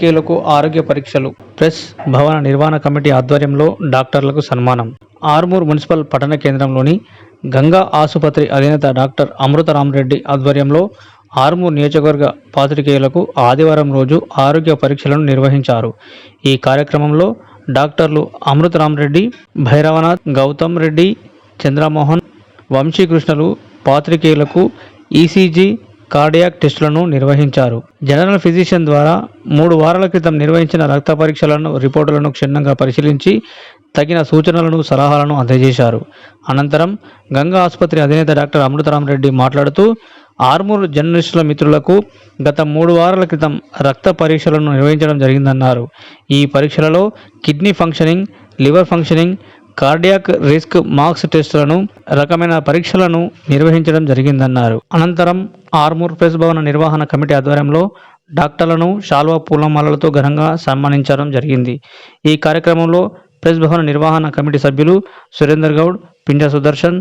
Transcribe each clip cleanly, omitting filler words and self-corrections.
పాత్రికేయులకు ఆరోగ్య పరీక్షలు. ప్రెస్ భవన నిర్వహణ కమిటీ ఆధ్వర్యంలో డాక్టర్లకు సన్మానం. ఆర్మూర్ మున్సిపల్ పట్టణ కేంద్రంలోని గంగా ఆసుపత్రి అధినేత డాక్టర్ అమృతరామరెడ్డి ఆధ్వర్యంలో ఆర్మూర్ నియోజకవర్గ పాత్రికేయులకు ఆదివారం రోజు ఆరోగ్య పరీక్షలను నిర్వహించారు. ఈ కార్యక్రమంలో డాక్టర్లు అమృతరామరెడ్డి, భైరవనాథ్, గౌతమ్ రెడ్డి, చంద్రమోహన్, వంశీకృష్ణలు పాత్రికేయులకు ఈసీజీ, కార్డియాక్ టెస్టులను నిర్వహించారు. జనరల్ ఫిజిషియన్ ద్వారా 3 వారాల క్రితం నిర్వహించిన రక్త పరీక్షలను రిపోర్టులను క్షుణ్ణంగా పరిశీలించి తగిన సూచనలను, సలహాలను అందజేశారు. అనంతరం గంగా ఆసుపత్రి అధినేత డాక్టర్ అమృతరామరెడ్డి మాట్లాడుతూ ఆర్మూర్ జర్నలిస్టుల మిత్రులకు గత 3 వారాల క్రితం రక్త పరీక్షలను నిర్వహించడం జరిగిందన్నారు. ఈ పరీక్షలలో kidney functioning, liver functioning, cardiac risk marks టెస్టులను రకమైన పరీక్షలను నిర్వహించడం జరిగిందన్నారు. అనంతరం ఆర్మూర్ ప్రెస్ భవన నిర్వహణ కమిటీ ఆధ్వర్యంలో డాక్టర్లను శాల్వా పూలమాలలతో ఘనంగా సన్మానించడం జరిగింది. ఈ కార్యక్రమంలో ప్రెస్ భవన నిర్వహణ కమిటీ సభ్యులు సురేందర్ గౌడ్, పింజ సుదర్శన్,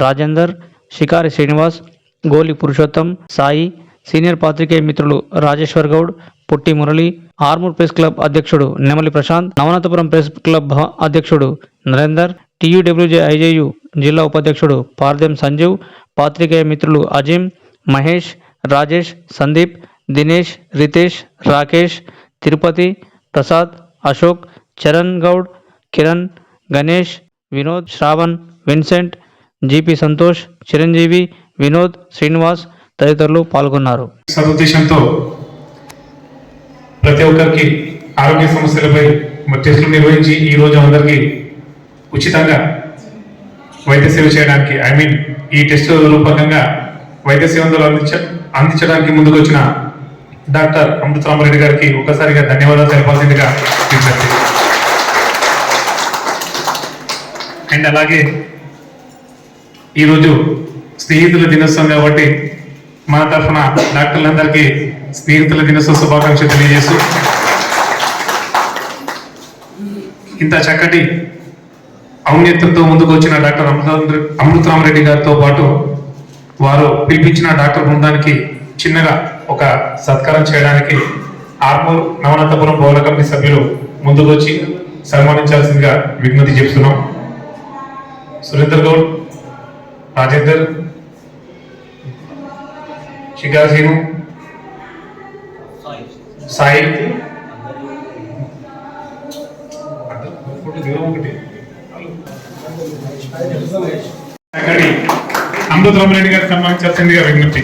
రాజేందర్, షికారి శ్రీనివాస్, గోలి పురుషోత్తం, సాయి, సీనియర్ పాత్రికేయ మిత్రులు రాజేశ్వర్ గౌడ్, పుట్టి మురళి, ఆర్మూర్ ప్రెస్ క్లబ్ అధ్యక్షుడు నెమలి ప్రశాంత్, నవనాథపురం ప్రెస్ క్లబ్ అధ్యక్షుడు నరేందర్, TUWJIJU జిల్లా ఉపాధ్యక్షుడు పార్దెం సంజీవ్, పాత్రికేయ మిత్రులు అజీం, మహేష్, రాజేష్, సందీప్, దినేష్, రితేష్, రాకేష్, తిరుపతి, ప్రసాద్, అశోక్, చరణ్ గౌడ్, కిరణ్, గణేష్, వినోద్, శ్రావణ్, విన్సెంట్, జీపీ సంతోష్, చిరంజీవి, వినోద్, శ్రీనివాస్ తదితరులు పాల్గొన్నారు. సదుద్దేశంతో ప్రతి ఒక్కరికి ఆరోగ్య సమస్యలపై టెస్టులు నిర్వహించి ఈ రోజు అందరికీ ఉచితంగా వైద్య సేవ చేయడానికి ఈ టెస్ట్ రూపకంగా వైద్య సేవలు అందించడానికి ముందుకు వచ్చిన డాక్టర్ అమృతరామరెడ్డి గారికి ఒక్కసారిగా ధన్యవాదాలు తెలపాల్సిందిగా విజ్ఞప్తి. అండ్ అలాగే ఈరోజు స్నేహితుల దినోత్సవం కాబట్టి మన తరఫున డాక్టర్లందరికీ స్నేహితుల దినోత్సవ శుభాకాంక్షలు తెలియజేస్తూ ఇంత చక్కటి ఔన్నత్యంతో ముందుకు వచ్చిన డాక్టర్ అమృతరామరెడ్డి గారితో పాటు వారు పిలిపించిన డాక్టర్ బృందానికి చిన్నగా ఒక సత్కారం చేయడానికి ఆర్మూర్ నవనాథపురం భవన కమిటీ సభ్యులు ముందుకు వచ్చి సన్మానించాల్సిందిగా విజ్ఞప్తి చేస్తున్నాం. సురేందర్ గౌడ్, రాజేందర్, శిఖాసీను, సాయి, అమృతరామరెడ్డి గారు సన్మానించాల్సిందిగా విజ్ఞప్తి.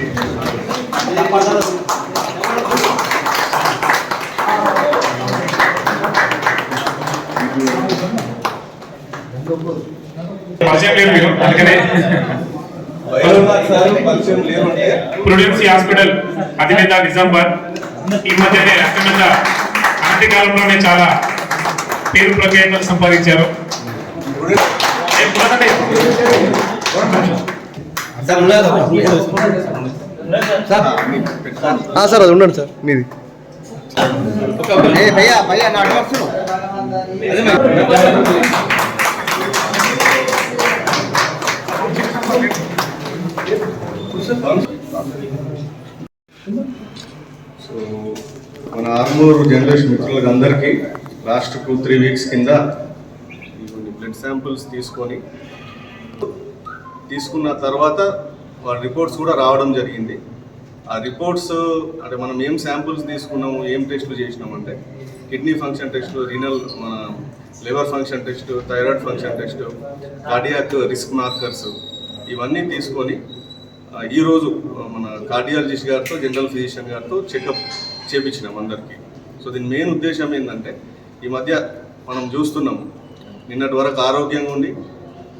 పరిచయం లేదు మీరు, అందుకనే ప్రుడెన్సీ హాస్పిటల్ అధినేత నిజామాబాద్ ఈ మధ్యనే అత్యంత అనతి కాలంలోనే చాలా పేరు ప్రఖ్యాతలు సంపాదించారు. సార్ అది ఉండండి సార్ మీది. సో మన ఆర్మూర్ జర్నలిస్ట్ మిత్రులకు అందరికీ లాస్ట్ 2-3 వీక్స్ కింద కొన్ని బ్లడ్ శాంపుల్స్ తీసుకున్న తర్వాత వాళ్ళ రిపోర్ట్స్ కూడా రావడం జరిగింది. ఆ రిపోర్ట్స్ అంటే మనం ఏం శాంపుల్స్ తీసుకున్నాము, ఏం టెస్టులు చేసినామంటే కిడ్నీ ఫంక్షన్ టెస్ట్, రీనల్ మన liver function test, thyroid function test, cardiac risk markers ఇవన్నీ తీసుకొని ఈరోజు మన కార్డియాలజిస్ట్ గారితో, జనరల్ ఫిజిషియన్ గారితో చెకప్ చేయించినాం అందరికీ. సో దీని మెయిన్ ఉద్దేశం ఏంటంటే ఈ మధ్య మనం చూస్తున్నాము నిన్నటి వరకు ఆరోగ్యంగా ఉండి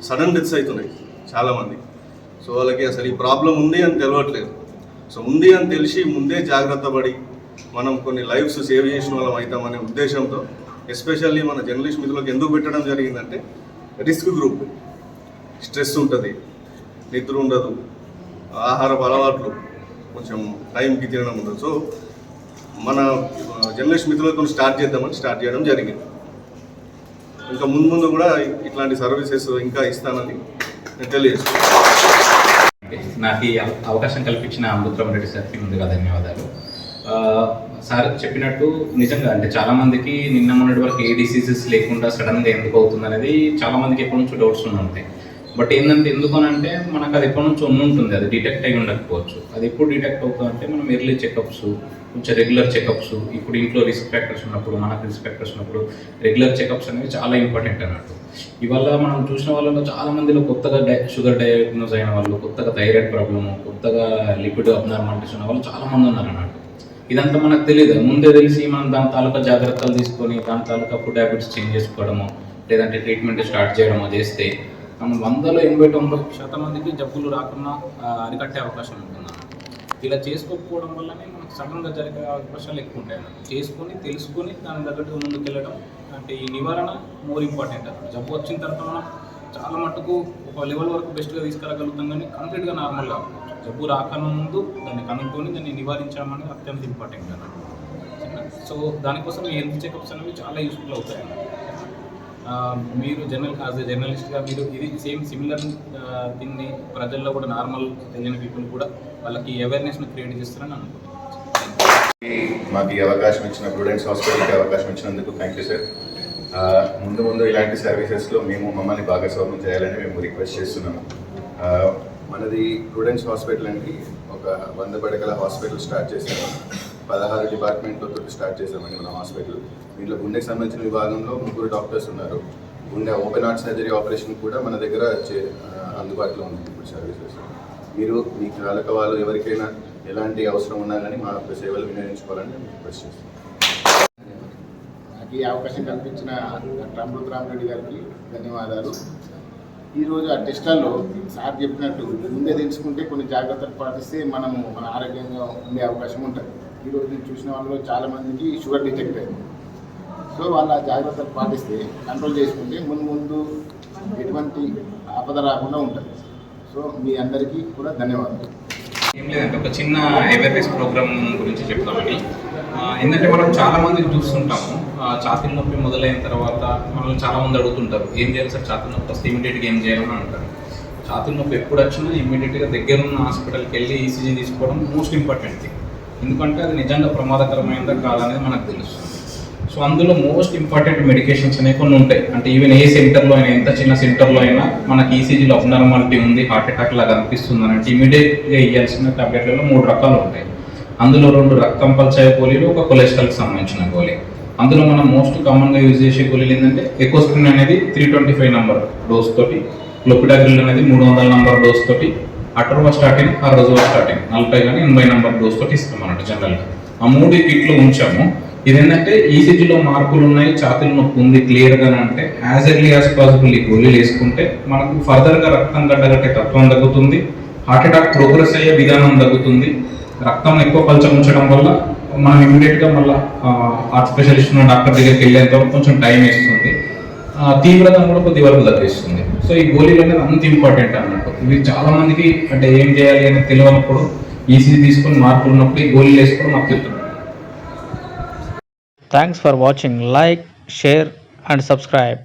సడన్ డెత్స్ అవుతున్నాయి చాలామంది. సో వాళ్ళకి అసలు ఈ ప్రాబ్లం ఉంది అని తెలియట్లేదు. సో ఉంది అని తెలిసి ముందే జాగ్రత్త పడి మనం కొన్ని లైఫ్స్ సేవ్ చేసిన వాళ్ళం అవుతామనే ఉద్దేశంతో ఎస్పెషల్లీ మన జర్నలిస్ట్ మిత్రులకు ఎందుకు పెట్టడం జరిగిందంటే రిస్క్ గ్రూప్, స్ట్రెస్ ఉంటుంది, నిద్ర ఉండదు, ఆహారపు అలవాట్లు కొంచెం టైంకి తినడం ఉండదు. సో మన జర్నలిస్ట్ మిత్రులతో స్టార్ట్ చేయడం జరిగింది. ఇంకా ముందు కూడా ఇట్లాంటి సర్వీసెస్ ఇంకా ఇస్తానని నేను తెలియజేస్తున్నాను. నాకు ఈ అవకాశం కల్పించిన అమృతరామరెడ్డి సార్కి ముందుగా ధన్యవాదాలు. సార్ చెప్పినట్టు నిజంగా అంటే చాలామందికి నిన్న మొన్నటి వరకు ఏ డిసీజెస్ లేకుండా సడన్గా ఎందుకు అవుతుంది అనేది చాలామందికి ఎప్పటి నుంచో డౌట్స్ ఉంటాయి. బట్ ఏంటంటే ఎందుకనంటే మనకు అది ఎప్పటి నుంచో ఉంటుంది, అది డిటెక్ట్ అయి ఉండకపోవచ్చు. అది ఎప్పుడు డిటెక్ట్ అవుతుందంటే మనం ఎర్లీ చెకప్స్, కొంచెం రెగ్యులర్ చెకప్స్, ఇప్పుడు ఇంట్లో రిస్క్ ఫ్యాక్టర్స్ ఉన్నప్పుడు, మనకు రిస్క్ ఫ్యాక్టర్స్ ఉన్నప్పుడు రెగ్యులర్ చెకప్స్ అనేవి చాలా ఇంపార్టెంట్ అన్నట్టు. ఇవాళ మనం చూసిన వాళ్ళలో చాలామందిలో కొత్తగా షుగర్ డయాగ్నోజ్ అయిన వాళ్ళు, కొత్తగా థైరాయిడ్ ప్రాబ్లము, కొత్తగా లిపిడ్ అబ్నార్మాలిటీస్ ఉన్న వాళ్ళు చాలామంది ఉన్నారు అన్నట్టు. ఇదంతా మనకు తెలియదు, ముందే తెలిసి మనం దాని తాలూకా జాగ్రత్తలు తీసుకొని దాని తాలూకా ఫుడ్ హ్యాబిట్స్ చేంజ్ చేసుకోవడము, లేదంటే ట్రీట్మెంట్ స్టార్ట్ చేయడమో చేస్తే మనం 100లో 80-90% మందికి జబ్బులు రాకుండా అరికట్టే అవకాశం ఉంటుంది. ఇలా చేసుకోకపోవడం వల్లనే మనకు సడన్గా జరిగే అవకాశాలు ఎక్కువ ఉంటాయి. చేసుకొని తెలుసుకొని దాని తగ్గట్టు ముందుకు వెళ్ళడం అంటే ఈ నివారణ మోర్ ఇంపార్టెంట్. జబ్బు వచ్చిన తర్వాత మనం చాలా మట్టుకు ఒక లెవెల్ వరకు బెస్ట్గా తీసుకెళ్ళగలుగుతాం, కానీ కంప్లీట్గా నార్మల్గా జబ్బు రాకన్నా ముందు దాన్ని కనుక్కొని దాన్ని నివారించడం అనేది అత్యంత ఇంపార్టెంట్ అన్నమాట. సో దానికోసం ఈ హెల్త్ చెకప్స్ అనేవి చాలా యూస్ఫుల్ అవుతాయి అన్నమాట. మీరు యాజ్ ఎ జర్నలిస్ట్గా మీరు ఇది సిమిలర్ దీన్ని ప్రజల్లో కూడా నార్మల్ తెలియని పీపుల్ కూడా వాళ్ళకి అవేర్నెస్ను క్రియేట్ చేస్తారని అనుకుంటున్నాను. మాకు ఈ అవకాశం ఇచ్చిన ప్రుడెన్స్ హాస్పిటల్కి అవకాశం ఇచ్చినందుకు థ్యాంక్ యూ సార్. ముందు ఇలాంటి సర్వీసెస్లో మమ్మల్ని భాగస్వామ్యం చేయాలని మేము రిక్వెస్ట్ చేస్తున్నాము. మనది ప్రుడెన్స్ హాస్పిటల్ అండి, ఒక 100 పడకల హాస్పిటల్ స్టార్ట్ చేసాము. 16 డిపార్ట్మెంట్లతో స్టార్ట్ చేసామండి మన హాస్పిటల్. దీంట్లో గుండెకి సంబంధించిన విభాగంలో 3 డాక్టర్స్ ఉన్నారు. గుండె ఓపెన్ హార్ట్ సర్జరీ ఆపరేషన్ కూడా మన దగ్గర అందుబాటులో ఉంది ఇప్పుడు సర్వీసెస్. మీరు మీ కాలక వాళ్ళు ఎవరికైనా ఎలాంటి అవసరం ఉన్నా కానీ మా యొక్క సేవలు వినియోగించుకోవాలని నేను రిక్వెస్ట్ చేస్తున్నాను. నాకు ఈ అవకాశం కల్పించిన డాక్టర్ అమృతరామరెడ్డి గారికి ధన్యవాదాలు. ఈరోజు ఆ టెస్టుల్లో సార్ చెప్పినట్టు ముందే తెలుసుకుంటే కొన్ని జాగ్రత్తలు పాటిస్తే మనము మన ఆరోగ్యంగా ఉండే అవకాశం ఉంటుంది. ఈరోజు నేను చూసిన వాళ్ళలో చాలామందికి షుగర్ డిటెక్ట్ అయింది. సో వాళ్ళ జాగ్రత్తలు పాటిస్తే కంట్రోల్ చేసుకుంటే ముందు ఎటువంటి ఆపద రాకుండా ఉంటుంది. సో మీ అందరికీ కూడా ధన్యవాదాలు. ఏం లేదంటే ఒక చిన్న అవేర్నెస్ ప్రోగ్రామ్ గురించి చెప్తామని. ఎందుకంటే మనం చాలా మందికి చూస్తుంటాము, ఛాతీ నొప్పి మొదలైన తర్వాత మనల్ని చాలా మంది అడుగుతుంటారు, ఏం చేయాలి సార్ ఛాతీ నొప్పి వస్తే ఇమీడియట్గా ఏం చేయాలని అంటారు. ఛాతీ నొప్పి ఎప్పుడు వచ్చినా ఇమీడియట్గా దగ్గరున్న హాస్పిటల్కి వెళ్ళి ఈసీజీ తీసుకోవడం మోస్ట్ ఇంపార్టెంట్ థింగ్. ఎందుకంటే అది నిజంగా ప్రమాదకరమైనదా కాదనేది మనకు తెలుస్తుంది. సో అందులో మోస్ట్ ఇంపార్టెంట్ మెడికేషన్స్ అనేవి కొన్ని ఉంటాయి. అంటే ఈవెన్ ఏ సెంటర్లో అయినా, ఎంత చిన్న సెంటర్లో అయినా మనకి ఈసీజీలో అబ్నార్మాలిటీ ఉంది, హార్ట్ అటాక్ లాగా అనిపిస్తుంది అని అంటే ఇమీడియట్గా ఇవ్వాల్సిన టాబ్లెట్లలో 3 రకాలు ఉంటాయి. అందులో 2 రక్తం పల్చే గోళీలు, ఒక కొలెస్ట్రాల్కి సంబంధించిన గోళీ. అందులో మనం మోస్ట్ కామన్గా యూజ్ చేసే గోళీలు ఏంటంటే ఎకోస్ప్రిన్ అనేది 325 నంబర్ డోస్ తోటి, క్లోపిడాగ్రిల్ అనేది 300 నంబర్ డోస్ తోటి, అటర్వాస్టాటిన్ ఆ రోజువాస్టాటిన్ 40 కానీ 80 నంబర్ డోస్ తోటి ఇస్తాం అన్నట్టు జనరల్గా. ఆ 3 కిట్లు ఉంచాము. ఇదేంటంటే ఈసీజీలో మార్పులు ఉన్నాయి, ఛాతీలో నొప్పి ఉంది క్లియర్గా అంటే యాజ్ ఎర్లీ యాజ్ పాసిబుల్ ఈ గోళీలు వేసుకుంటే మనకు ఫర్దర్గా రక్తం గడ్డగట్టే తత్వం తగ్గుతుంది, హార్ట్ అటాక్ ప్రోగ్రెస్ అయ్యే విధానం తగ్గుతుంది. రక్తం ఎక్కువ పలచగా ఉంచడం వల్ల మనం ఇమీడియట్గా మళ్ళీ హార్ట్ స్పెషలిస్ట్ ఉన్న డాక్టర్ దగ్గరికి వెళ్ళేంత వరకు కొంచెం టైం వేస్తుంది, తీవ్రతను కూడా కొద్ది వరకు తగ్గిస్తుంది. సో ఈ గోళీలు అనేది అంత ఇంపార్టెంట్ అన్నట్టు. ఇవి చాలా మందికి అంటే ఏం చేయాలి అని తెలియనప్పుడు ఈసీజీ తీసుకొని మార్పులు ఉన్నప్పుడు ఈ గోళీలు వేసుకోవడం మాకు తెలుస్తుంది. Thanks for watching. Like, share and subscribe.